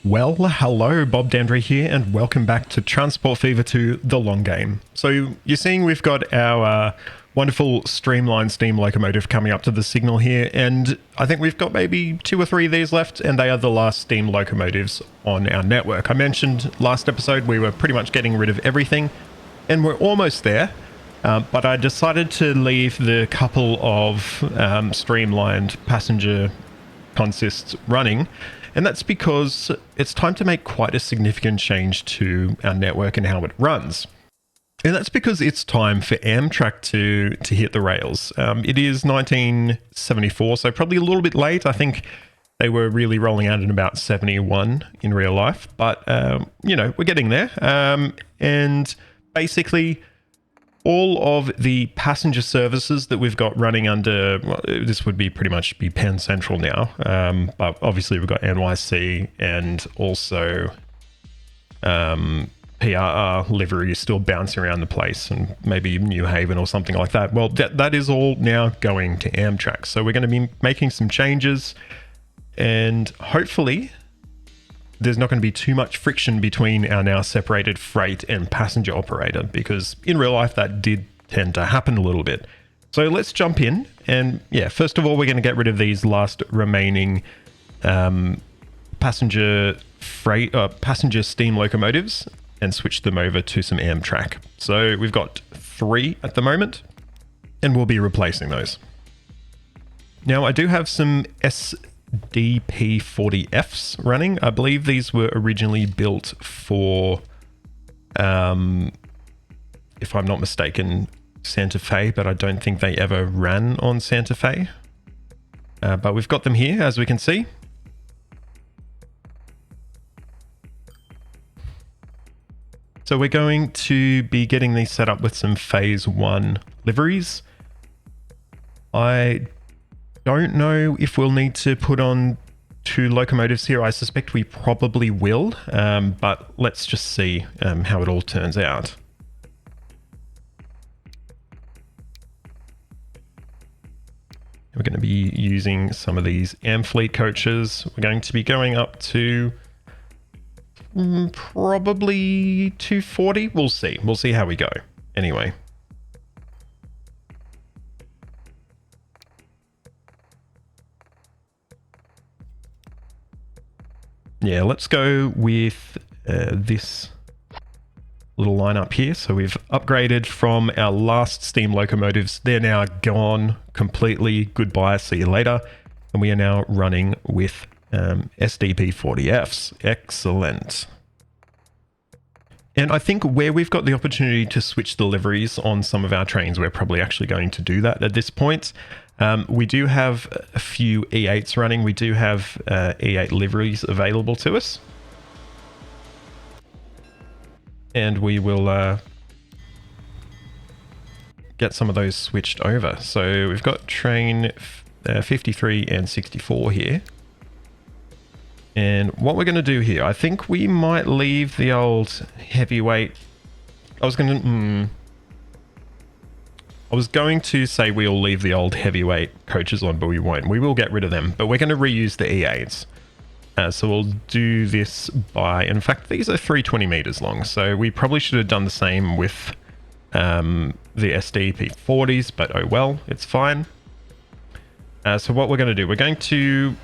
Well, hello, Bob Dandry here, and welcome back to Transport Fever 2, The Long Game. So you're seeing we've got our wonderful streamlined steam locomotive coming up to the signal here, and I think we've got maybe 2 or 3 of these left, and they are the last steam locomotives on our network. I mentioned last episode we were pretty much getting rid of everything, and we're almost there, but I decided to leave the couple of streamlined passenger consists running. And that's because it's time to make quite a significant change to our network and how it runs. And that's because it's time for Amtrak to hit the rails. It is 1974, so probably a little bit late. I think they were really rolling out in about 71 in real life. But, we're getting there. And basically, all of the passenger services that we've got running under, well, this would be pretty much be Penn Central now, but obviously we've got NYC and also PRR livery still bouncing around the place, and maybe New Haven or something like that. Well, that is all now going to Amtrak. So we're going to be making some changes, and hopefully there's not going to be too much friction between our now separated freight and passenger operator, because in real life that did tend to happen a little bit. So let's jump in, and first of all, we're going to get rid of these last remaining passenger steam locomotives and switch them over to some Amtrak. So we've got 3 at the moment, and we'll be replacing those. Now I do have some DP40Fs running. I believe these were originally built for, if I'm not mistaken, Santa Fe, but I don't think they ever ran on Santa Fe. But we've got them here, as we can see. So we're going to be getting these set up with some Phase 1 liveries. I don't know if we'll need to put on 2 locomotives here. I suspect we probably will, but let's just see how it all turns out. We're going to be using some of these Amfleet coaches. We're going to be going up to probably 240. We'll see. We'll see how we go. Anyway. Yeah, let's go with this little line up here. So we've upgraded from our last steam locomotives. They're now gone completely. Goodbye, see you later. And we are now running with SDP40Fs. Excellent. And I think where we've got the opportunity to switch the liveries on some of our trains, we're probably actually going to do that at this point. We do have a few E8s running. We do have E8 liveries available to us. And we will get some of those switched over. So we've got train 53 and 64 here. And what we're going to do here, I think we might leave the old heavyweight. I was going to say we'll leave the old heavyweight coaches on, but we won't. We will get rid of them, but we're going to reuse the E8s. So we'll do this by, in fact, these are 320 meters long. So we probably should have done the same with the SDP40s, but oh well, it's fine. So what we're going to do, we're going to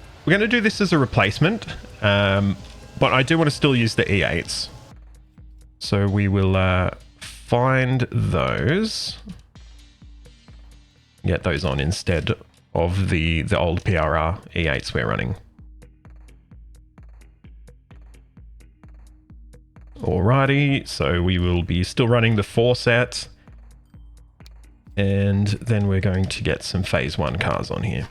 do this as a replacement, but I do want to still use the E8s. So we will find those. Get those on instead of the old PRR E8s we're running. Alrighty, so we will be still running the 4 set. And then we're going to get some Phase 1 cars on here.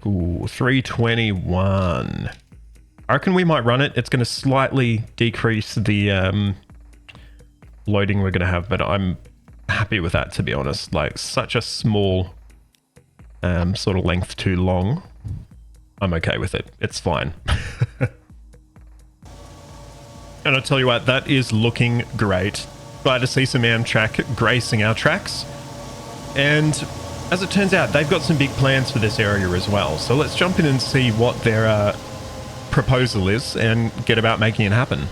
Ooh, 321. I reckon we might run it. It's going to slightly decrease the loading we're going to have, but I'm happy with that, to be honest. Like, such a small sort of length too long. I'm okay with it. It's fine. And I'll tell you what, that is looking great. Glad to see some Amtrak gracing our tracks. And as it turns out, they've got some big plans for this area as well. So let's jump in and see what their proposal is and get about making it happen.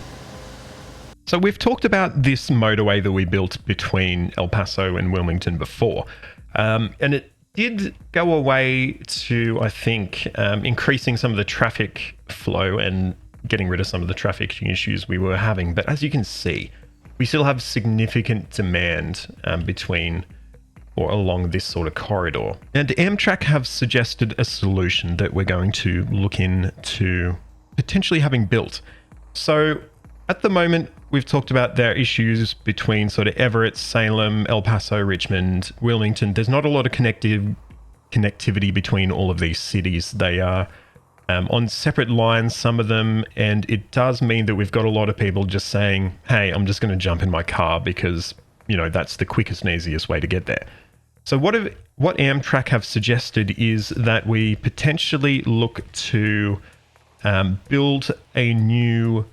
So we've talked about this motorway that we built between El Paso and Wilmington before, and it did go away to, I think, increasing some of the traffic flow and getting rid of some of the traffic issues we were having. But as you can see, we still have significant demand between or along this sort of corridor. And Amtrak have suggested a solution that we're going to look into potentially having built. So at the moment, we've talked about their issues between sort of Everett, Salem, El Paso, Richmond, Wilmington. There's not a lot of connectivity between all of these cities. They are on separate lines, some of them, and it does mean that we've got a lot of people just saying, hey, I'm just going to jump in my car because, you know, that's the quickest and easiest way to get there. So what Amtrak have suggested is that we potentially look to build a new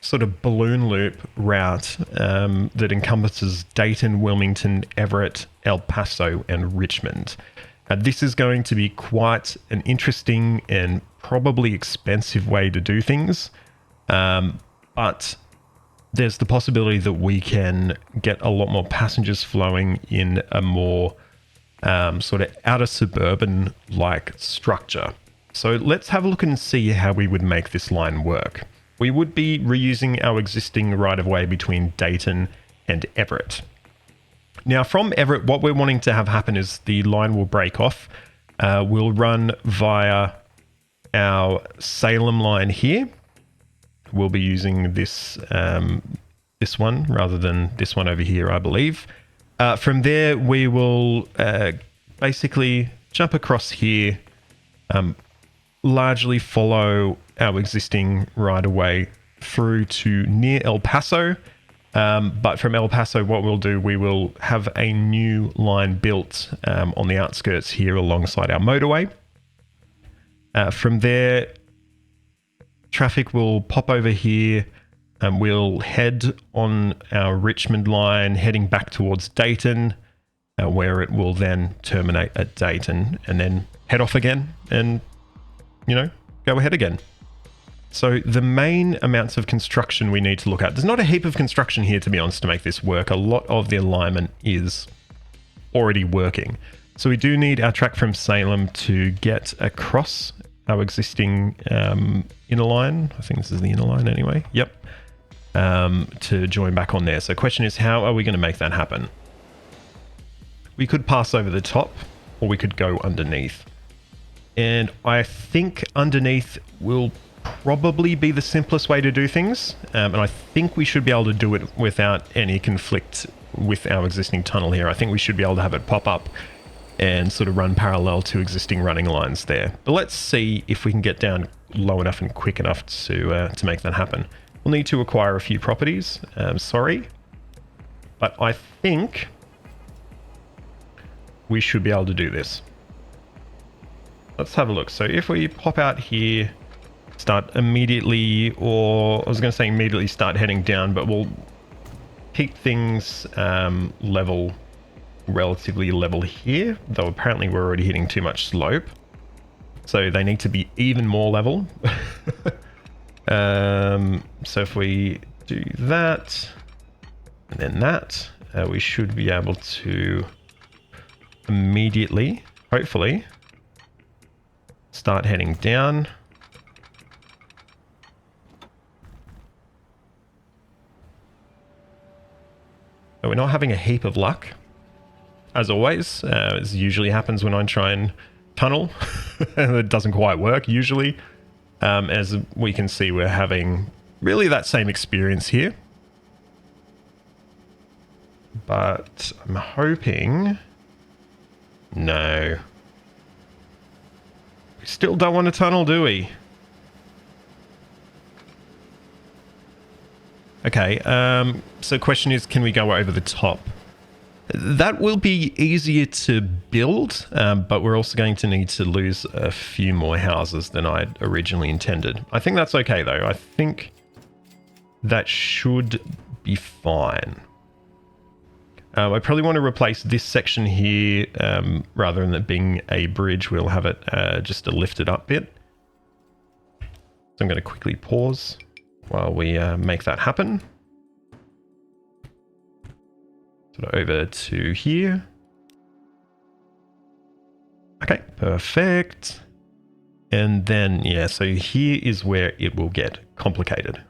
sort of balloon loop route that encompasses Dayton, Wilmington, Everett, El Paso, and Richmond. This is going to be quite an interesting and probably expensive way to do things, but there's the possibility that we can get a lot more passengers flowing in a more sort of outer suburban-like structure. So let's have a look and see how we would make this line work. We would be reusing our existing right-of-way between Dayton and Everett. Now from Everett, what we're wanting to have happen is the line will break off. We'll run via our Salem line here. We'll be using this this one rather than this one over here, I believe. From there, we will basically jump across here, largely follow our existing right-of-way through to near El Paso. But from El Paso, what we'll do, we will have a new line built on the outskirts here alongside our motorway. From there, traffic will pop over here and we'll head on our Richmond line, heading back towards Dayton, where it will then terminate at Dayton and then head off again and, you know, go ahead again. So the main amounts of construction we need to look at, there's not a heap of construction here, to be honest, to make this work. A lot of the alignment is already working. So we do need our track from Salem to get across our existing inner line. I think this is the inner line anyway. Yep. To join back on there. So question is, how are we going to make that happen? We could pass over the top or we could go underneath. And I think underneath will probably be the simplest way to do things. And I think we should be able to do it without any conflict with our existing tunnel here. I think we should be able to have it pop up and sort of run parallel to existing running lines there. But let's see if we can get down low enough and quick enough to make that happen. We'll need to acquire a few properties. Sorry. But I think we should be able to do this. Let's have a look. So if we pop out here, start immediately, or I was going to say immediately start heading down, but we'll keep things relatively level here, though apparently we're already hitting too much slope. So they need to be even more level. So if we do that, and then that, we should be able to immediately, hopefully, start heading down. But we're not having a heap of luck, as always, as usually happens when I try and tunnel. It doesn't quite work usually. As we can see, we're having really that same experience here. But I'm hoping... No. We still don't want to tunnel, do we? Okay, so question is, can we go over the top? That will be easier to build, but we're also going to need to lose a few more houses than I'd originally intended. I think that's okay, though. I think that should be fine. I probably want to replace this section here, rather than it being a bridge, we'll have it just a lifted up bit. I'm going to quickly pause while we make that happen. Sort of over to here. Okay, perfect. And then, yeah, so here is where it will get complicated.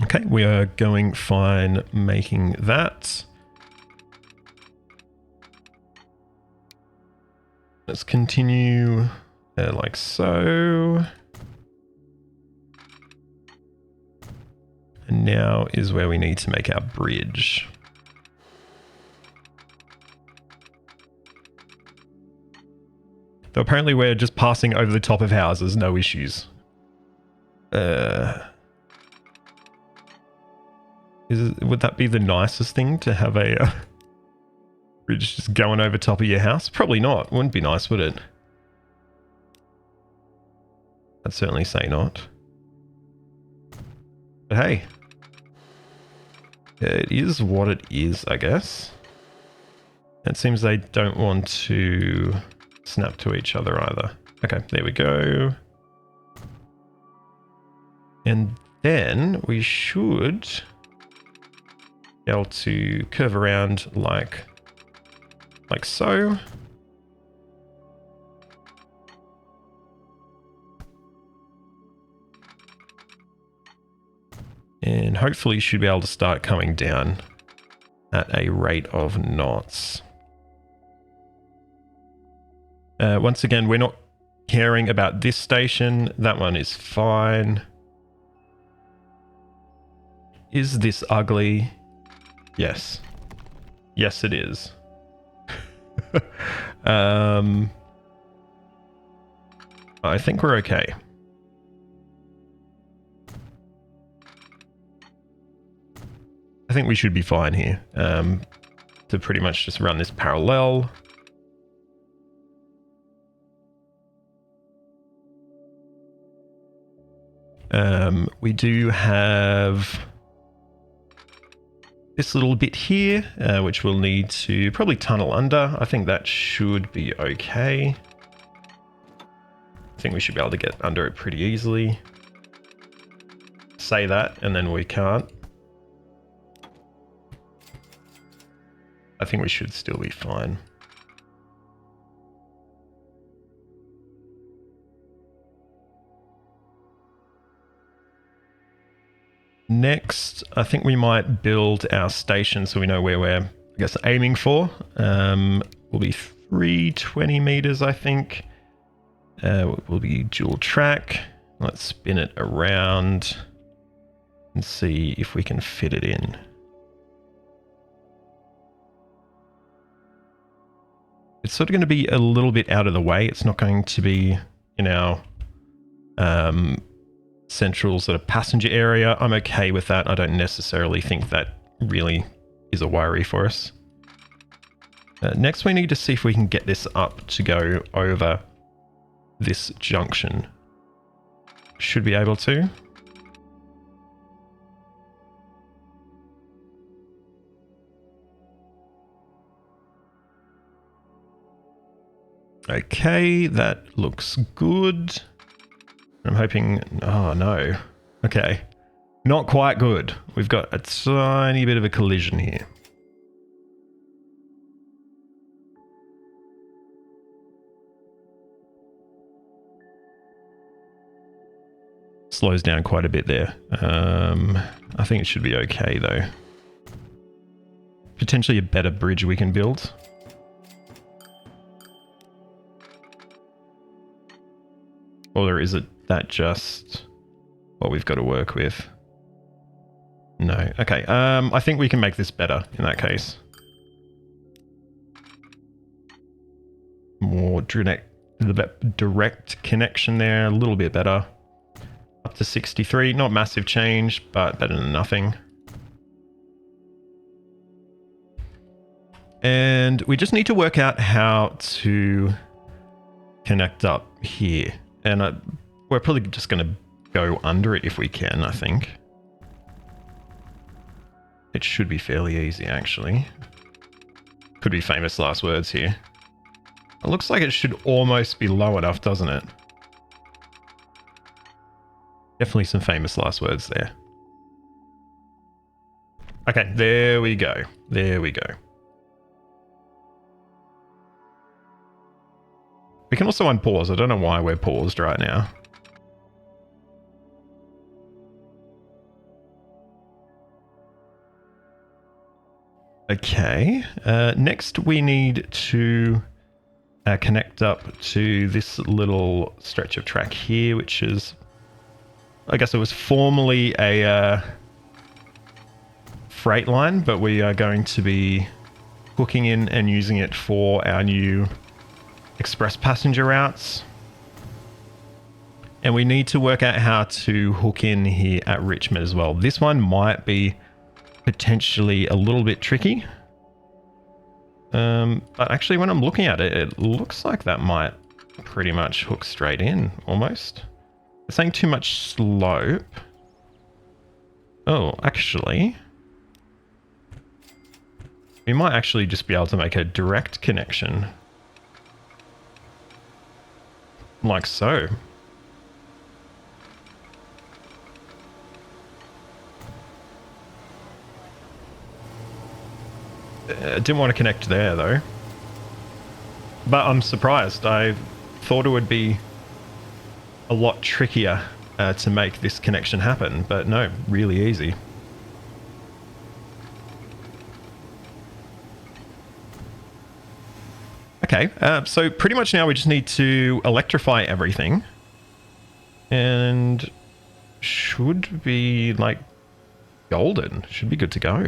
Okay, we are going fine making that. Let's continue like so. And now is where we need to make our bridge. Though apparently we're just passing over the top of houses, no issues. Would that be the nicest thing to have a bridge just going over top of your house? Probably not. Wouldn't be nice, would it? I'd certainly say not. But hey, it is what it is, I guess. It seems they don't want to snap to each other either. Okay, there we go. And then we should be able to curve around like so. And hopefully should be able to start coming down at a rate of knots. Once again, we're not caring about this station. That one is fine. Is this ugly? Yes. Yes, it is. I think we're okay. I think we should be fine here to pretty much just run this parallel. We do have this little bit here, which we'll need to probably tunnel under. I think that should be okay. I think we should be able to get under it pretty easily. Say that, and then we can't. I think we should still be fine. Next, I think we might build our station so we know where we're, I guess, aiming for. Will be 320 meters, I think. Will be dual track. Let's spin it around and see if we can fit it in. It's sort of going to be a little bit out of the way. It's not going to be in our central sort of passenger area. I'm okay with that. I don't necessarily think that really is a worry for us. Next, we need to see if we can get this up to go over this junction. Should be able to. Okay, that looks good. I'm hoping... Oh, no. Okay. Not quite good. We've got a tiny bit of a collision here. Slows down quite a bit there. I think it should be okay, though. Potentially a better bridge we can build. Or is it that just what we've got to work with? No. Okay. I think we can make this better in that case. More direct connection there. A little bit better. Up to 63. Not massive change, but better than nothing. And we just need to work out how to connect up here. And we're probably just going to go under it if we can, I think. It should be fairly easy, actually. Could be famous last words here. It looks like it should almost be low enough, doesn't it? Definitely some famous last words there. Okay, there we go. There we go. We can also unpause. I don't know why we're paused right now. Okay, next we need to connect up to this little stretch of track here, which is, I guess it was formerly a freight line, but we are going to be hooking in and using it for our new express passenger routes. And we need to work out how to hook in here at Richmond as well. This one might be potentially a little bit tricky. But actually when I'm looking at it, it looks like that might pretty much hook straight in, almost. It's saying too much slope. Oh, actually, we might actually just be able to make a direct connection. Like so. Didn't want to connect there though. But I'm surprised. I thought it would be a lot trickier to make this connection happen, but no, really easy. Okay, so pretty much now we just need to electrify everything. And should be like golden. Should be good to go.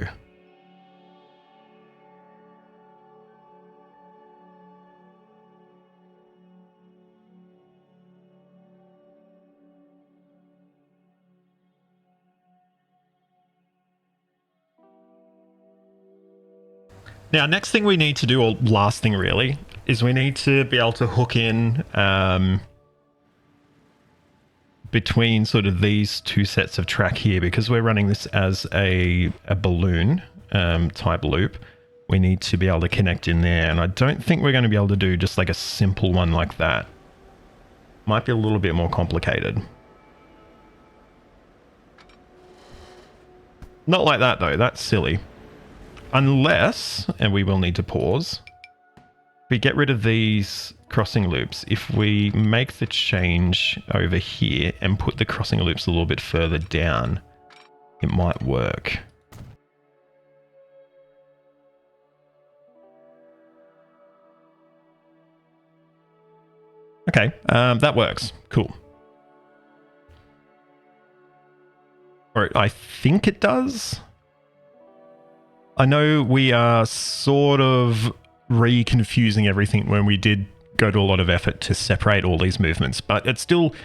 Now, next thing we need to do, or last thing really, is we need to be able to hook in between sort of these two sets of track here, because we're running this as a balloon type loop. We need to be able to connect in there, and I don't think we're going to be able to do just like a simple one like that. Might be a little bit more complicated. Not like that though, that's silly. Unless, and we will need to pause, we get rid of these crossing loops. If we make the change over here and put the crossing loops a little bit further down, it might work. Okay, that works. Cool. Or I think it does. I know we are sort of reconfusing everything when we did go to a lot of effort to separate all these movements, but it's still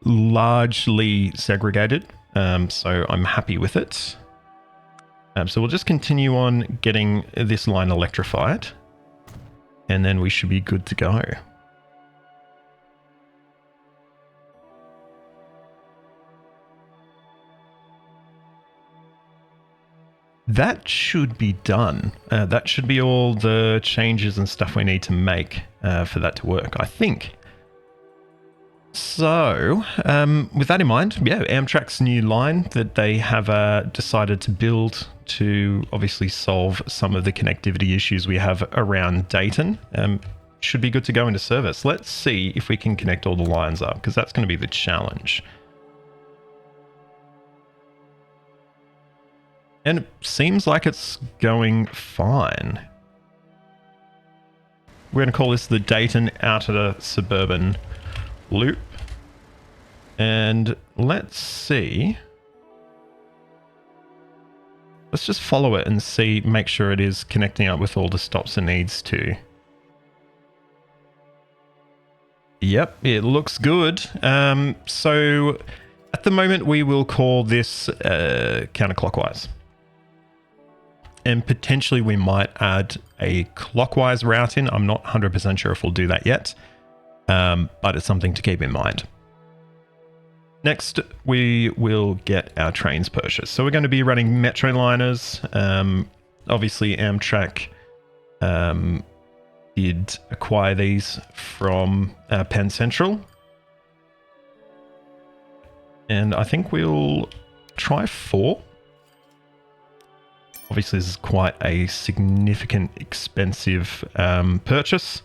largely segregated, so I'm happy with it. So we'll just continue on getting this line electrified, and then we should be good to go. That should be done. That should be all the changes and stuff we need to make for that to work, I think. So, with that in mind, yeah, Amtrak's new line that they have decided to build to obviously solve some of the connectivity issues we have around Dayton should be good to go into service. Let's see if we can connect all the lines up, because that's going to be the challenge. And it seems like it's going fine. We're going to call this the Dayton Outer Suburban Loop. And let's see. Let's just follow it and see, make sure it is connecting up with all the stops it needs to. Yep, it looks good. So at the moment, we will call this counterclockwise. And potentially we might add a clockwise route in. I'm not 100% sure if we'll do that yet, but it's something to keep in mind. Next, we will get our trains purchased. So we're going to be running Metroliners, obviously Amtrak did acquire these from Penn Central. And I think we'll try 4. Obviously, this is quite a significant, expensive purchase.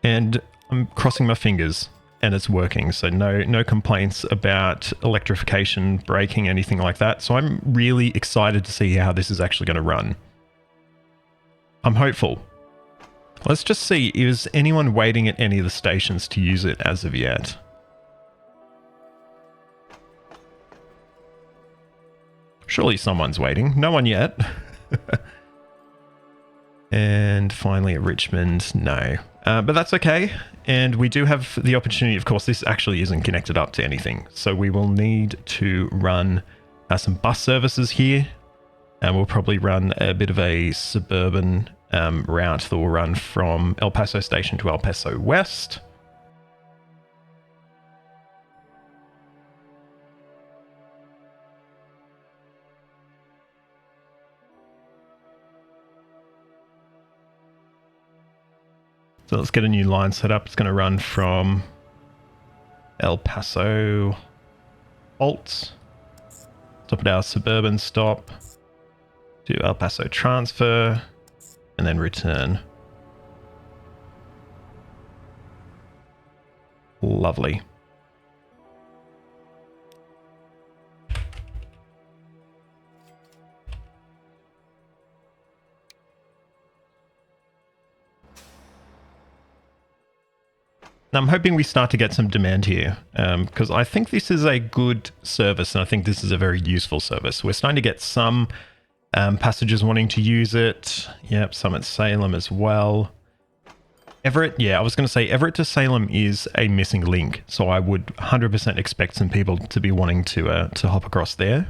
And I'm crossing my fingers and it's working. So no complaints about electrification, braking, anything like that. So I'm really excited to see how this is actually going to run. I'm hopeful. Let's just see, is anyone waiting at any of the stations to use it as of yet? Surely someone's waiting. No one yet. And finally at Richmond, no. But that's okay. And we do have the opportunity, of course, this actually isn't connected up to anything. So we will need to run some bus services here. And we'll probably run a bit of a suburban route that will run from El Paso Station to El Paso West. So let's get a new line set up. It's going to run from El Paso Alt, stop at our suburban stop, do El Paso transfer, and then return. Lovely. Now, I'm hoping we start to get some demand here because I think this is a good service and I think this is a very useful service. We're starting to get some passengers wanting to use it. Yep, some at Salem as well. Everett, yeah, I was going to say Everett to Salem is a missing link, so I would 100% expect some people to be wanting to hop across there.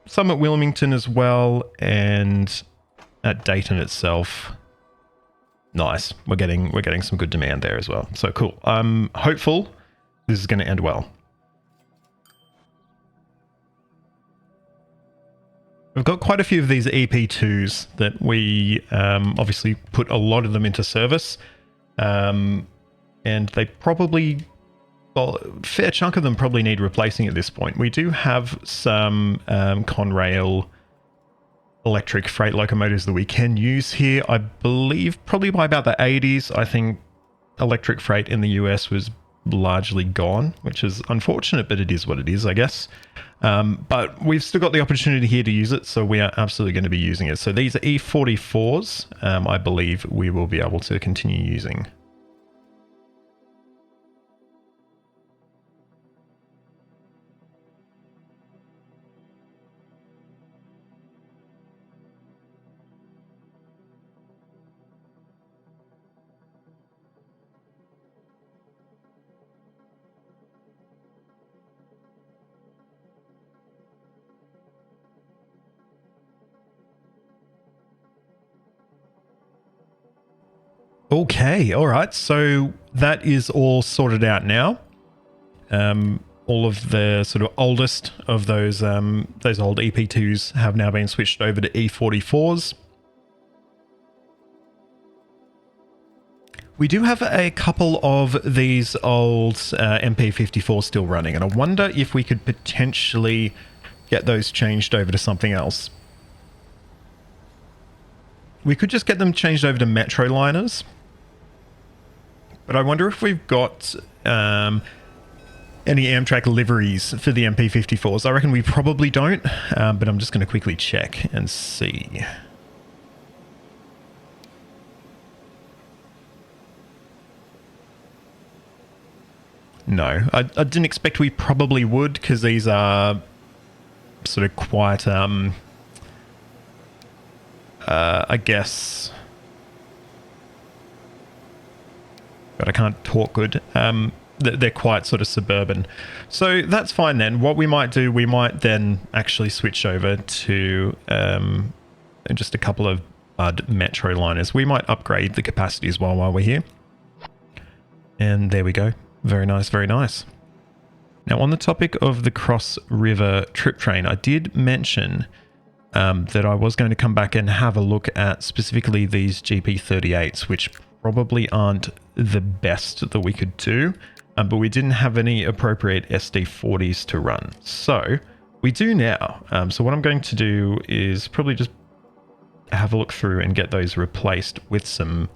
Some at Wilmington as well, and at Dayton itself. Nice. We're getting some good demand there as well. So cool. I'm hopeful this is going to end well. We've got quite a few of these EP2s that we obviously put a lot of them into service. And they probably, well, a fair chunk of them probably need replacing at this point. We do have some Conrail electric freight locomotives that we can use here. I believe probably by about the 80s, I think electric freight in the US was largely gone, which is unfortunate, but it is what it is, I guess. But we've still got the opportunity here to use it, so we are absolutely going to be using it. So these are E44s, I believe we will be able to continue using. Okay, all right. So that is all sorted out now. All of the sort of oldest of those old EP2s have now been switched over to E44s. We do have a couple of these old MP54s still running, and I wonder if we could potentially get those changed over to something else. We could just get them changed over to Metro liners. But I wonder if we've got any Amtrak liveries for the MP54s. I reckon we probably don't, but I'm just going to quickly check and see. No, I didn't expect we probably would, because these are sort of quite, I guess... But I can't talk good. They're quite sort of suburban. So that's fine then. What we might do, we might then actually switch over to just a couple of Metro liners. We might upgrade the capacity as well while we're here. And there we go. Very nice, very nice. Now, on the topic of the Cross River trip train, I did mention that I was going to come back and have a look at specifically these GP38s, which probably aren't the best that we could do, but we didn't have any appropriate SD40s to run. So we do now. So what I'm going to do is probably just have a look through and get those replaced with some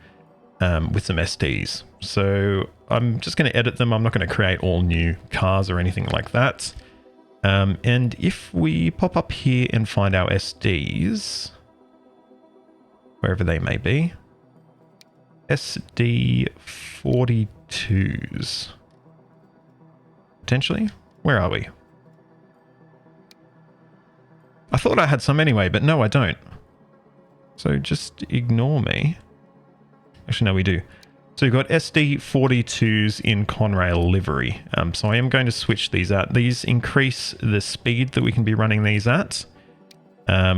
SDs. So I'm just going to edit them. I'm not going to create all new cars or anything like that. And if we pop up here and find our SDs, wherever they may be, SD42s, potentially. Where are we? I thought I had some anyway, but no, I don't. So just ignore me. Actually, no, we do. So we've got SD42s in Conrail livery. So I am going to switch these out. These increase the speed that we can be running these at,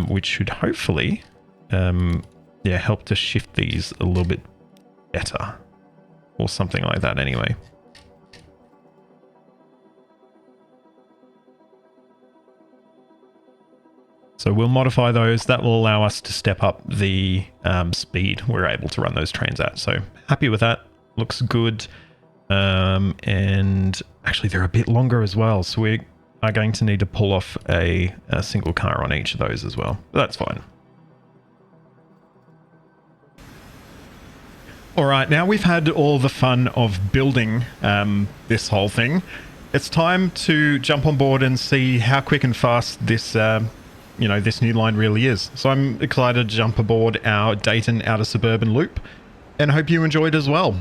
which should hopefully help to shift these a little bit better. Or something like that anyway. So we'll modify those. That will allow us to step up the speed we're able to run those trains at. So happy with that. Looks good. And actually they're a bit longer as well. So we are going to need to pull off a single car on each of those as well. But that's fine. All right, now we've had all the fun of building this whole thing. It's time to jump on board and see how quick and fast this this new line really is. So I'm excited to jump aboard our Dayton Outer Suburban Loop and hope you enjoyed as well.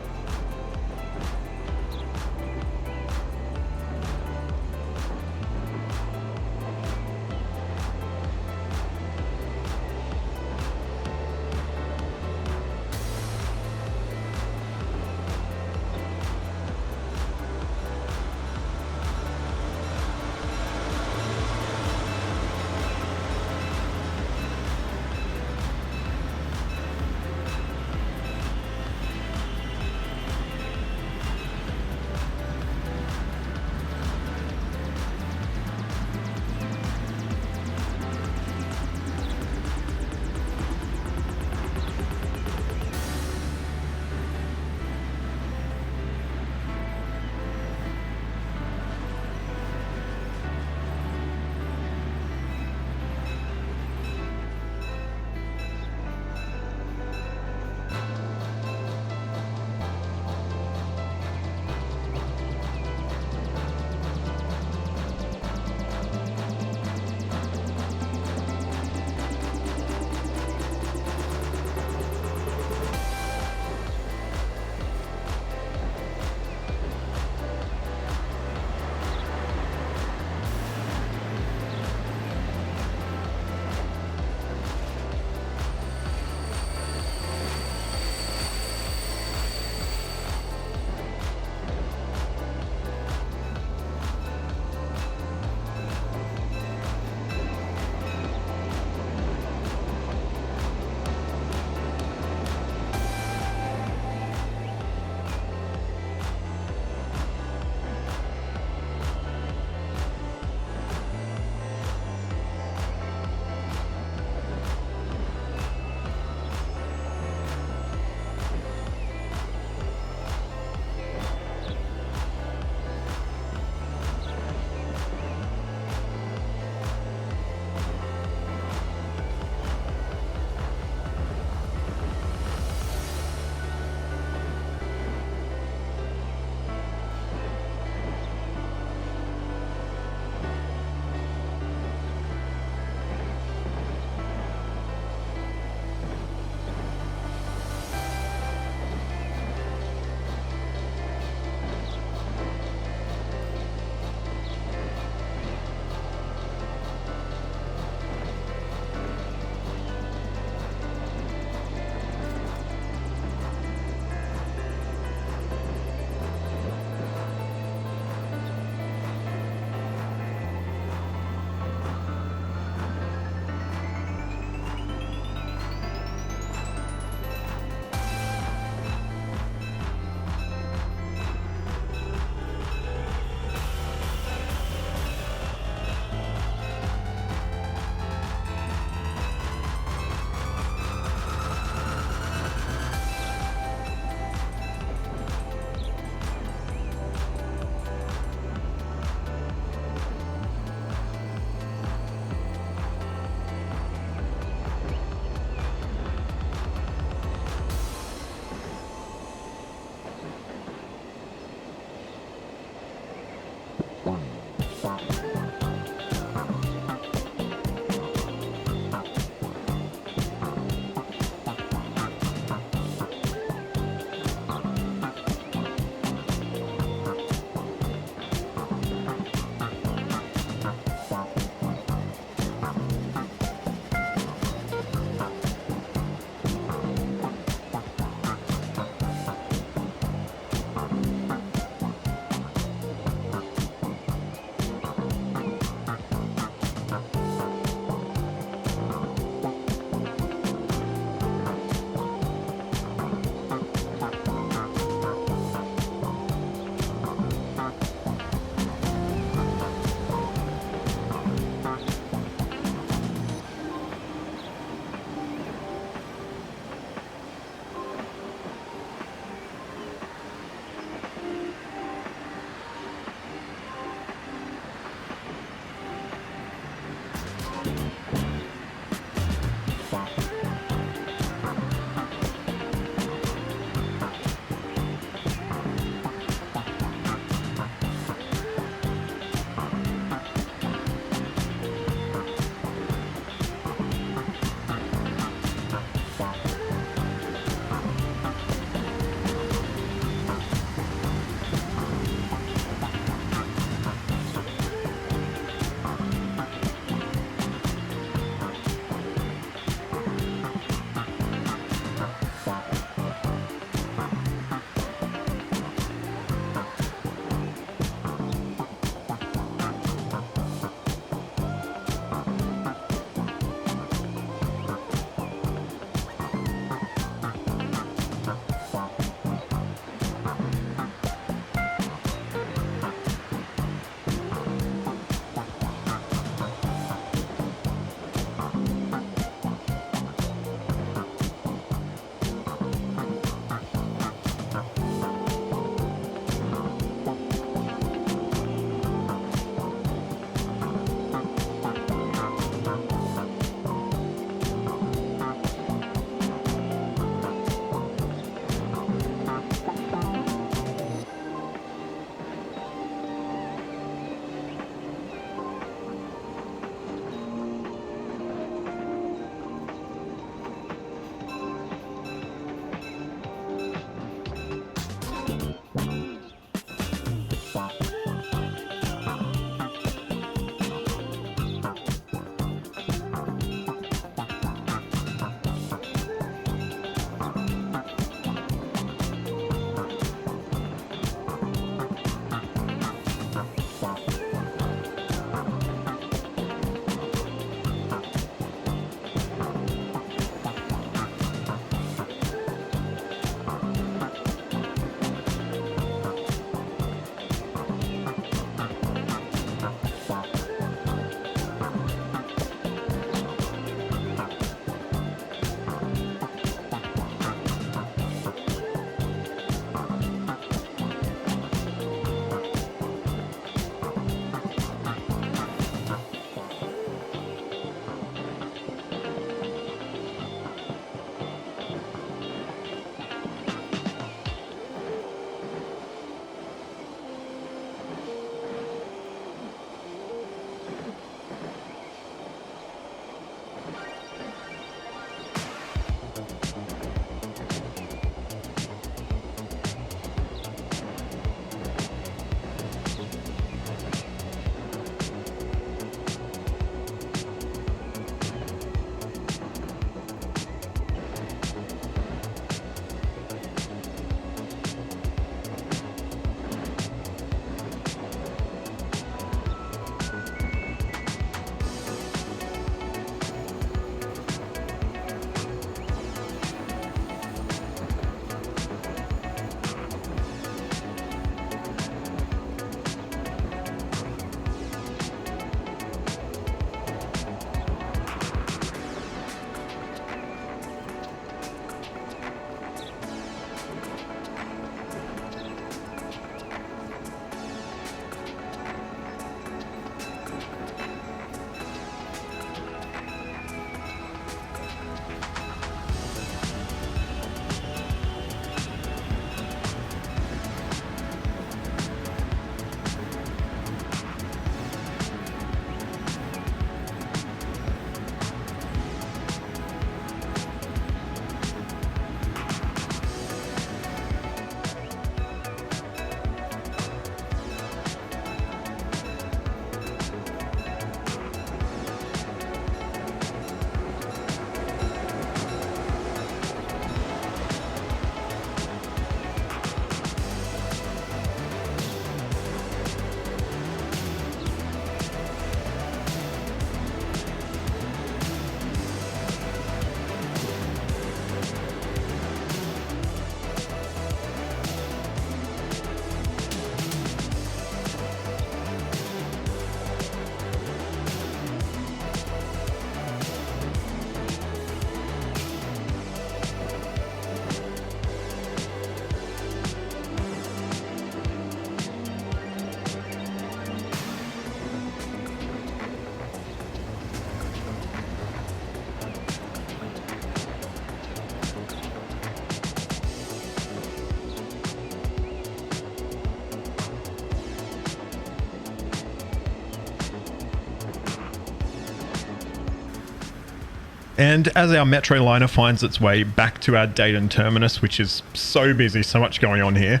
And as our metro liner finds its way back to our Dayton terminus, which is so busy, so much going on here,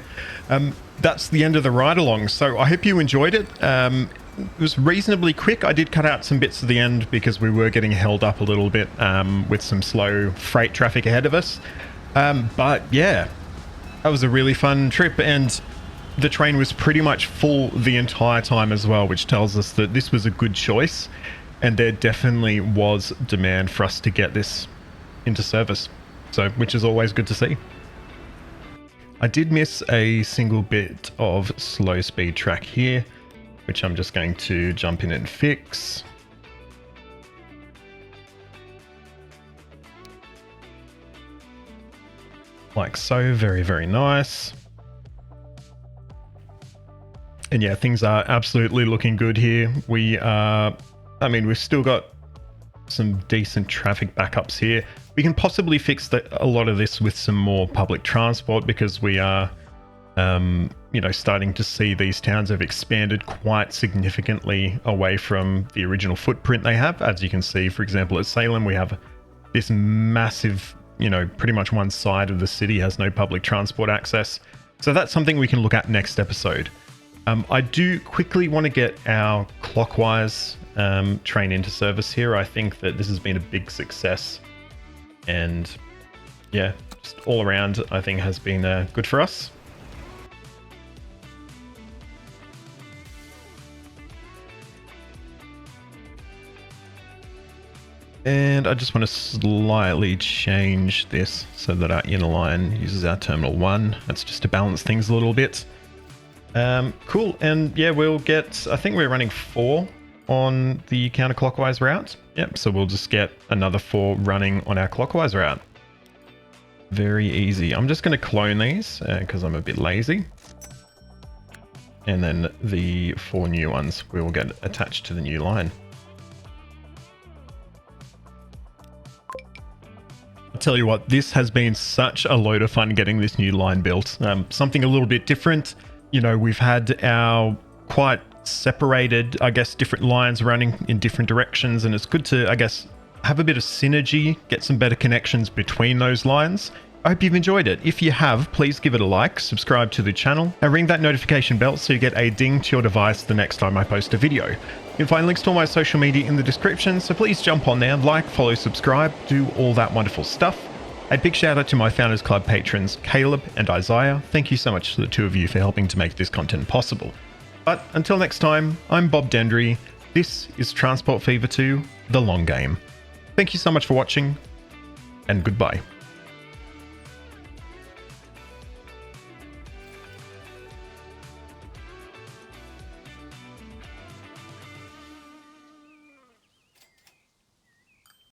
that's the end of the ride along. So I hope you enjoyed it. It was reasonably quick. I did cut out some bits at the end because we were getting held up a little bit with some slow freight traffic ahead of us. But yeah, that was a really fun trip, and the train was pretty much full the entire time as well, which tells us that this was a good choice. And there definitely was demand for us to get this into service, so which is always good to see. I did miss a single bit of slow speed track here, which I'm just going to jump in and fix. Like so, very, very nice. And yeah, things are absolutely looking good here. We've still got some decent traffic backups here. We can possibly fix a lot of this with some more public transport, because we are, starting to see these towns have expanded quite significantly away from the original footprint they have. As you can see, for example, at Salem, we have this massive, pretty much one side of the city has no public transport access. So that's something we can look at next episode. I do quickly want to get our clockwise train into service here. I think that this has been a big success, and yeah, just all around I think has been good for us. And I just want to slightly change this so that our inner line uses our terminal 1. That's just to balance things a little bit. Cool. And yeah, we'll get, I think we're running 4 on the counterclockwise route. Yep. So we'll just get another 4 running on our clockwise route. Very easy. I'm just going to clone these because I'm a bit lazy. And then the 4 new ones will get attached to the new line. I'll tell you what, this has been such a load of fun getting this new line built. Something a little bit different. We've had our quite separated, different lines running in different directions, and it's good to, have a bit of synergy, get some better connections between those lines. I hope you've enjoyed it. If you have, please give it a like, subscribe to the channel, and ring that notification bell so you get a ding to your device the next time I post a video. You can find links to all my social media in the description, so please jump on there, like, follow, subscribe, do all that wonderful stuff. A big shout out to my Founders Club patrons, Caleb and Isaiah. Thank you so much to the two of you for helping to make this content possible. But until next time, I'm Bob Dendry. This is Transport Fever 2, The Long Game. Thank you so much for watching, and goodbye.